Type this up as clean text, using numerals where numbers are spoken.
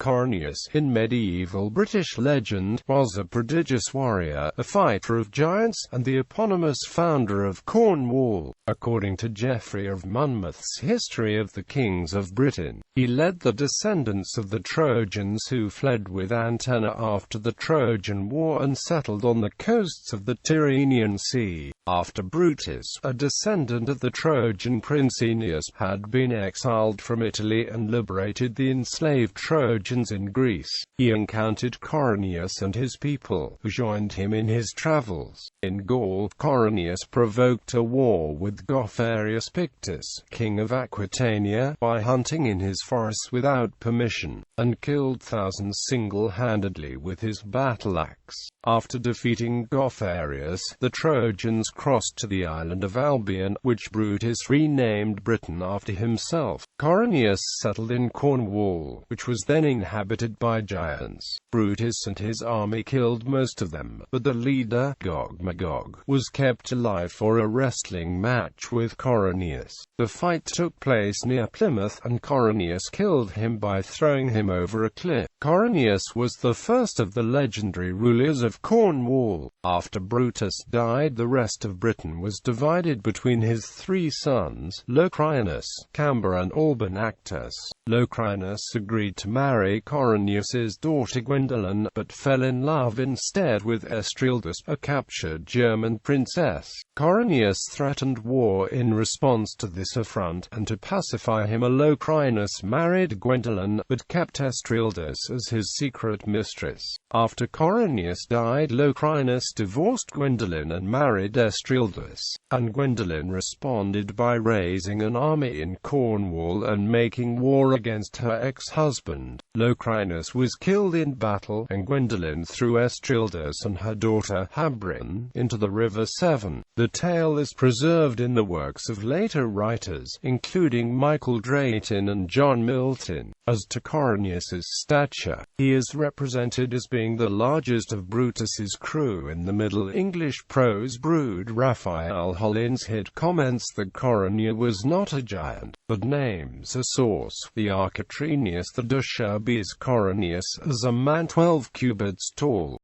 Corineus, in medieval British legend, was a prodigious warrior, a fighter of giants, and the eponymous founder of Cornwall. According to Geoffrey of Monmouth's History of the Kings of Britain, he led the descendants of the Trojans who fled with Antenor after the Trojan War and settled on the coasts of the Tyrrhenian Sea.After Brutus, a descendant of the Trojan prince Aeneas, had been exiled from Italy and liberated the enslaved Trojans in Greece. He encountered Corineus and his people, who joined him in his travels. In Gaul, Corineus provoked a war with Goffarius Pictus, king of Aquitania, by hunting in his forests without permission, and killed thousands single-handedly with his battle-axe. After defeating Goffarius, the Trojans crossed to the island of Albion, which Brutus renamed Britain after himself. Corineus settled in Cornwall, which was then inhabited by giants. Brutus and his army killed most of them, but the leader, Magog, was kept alive for a wrestling match with Corineus. The fight took place near Plymouth, and Corineus killed him by throwing him over a cliff. Corineus was the first of the legendary rulers of Cornwall. After Brutus died, the rest of Britain was divided between his three sons, Corineus, Camber and Actus. Corineus agreed to marry Corineus's daughter Gwendolen, but fell in love instead with Estrildus, a captured German princess. Corineus threatened war in response to this affront, and to pacify him Corineus married Gwendolen, but kept Estrildus as his secret mistress. After Corineus died, Corineus divorced Gwendolen and married Estrildus, and Gwendolen responded by raising an army in Cornwall and making war against her ex-husband. Corineus was killed in battle, and Gwendolen threw Estrildus and her daughter, Habrin, into the River Severn. The tale is preserved in the works of later writers, including Michael Drayton and John Milton. As to Corineus's stature, he is represented as being the largest of Brutus's crew in the Middle English prose brood. Raphael Hollinshead comments that Corineus was not a giant, but names a source. The Aquitanius that describes Corineus as a man 12 cubits tall.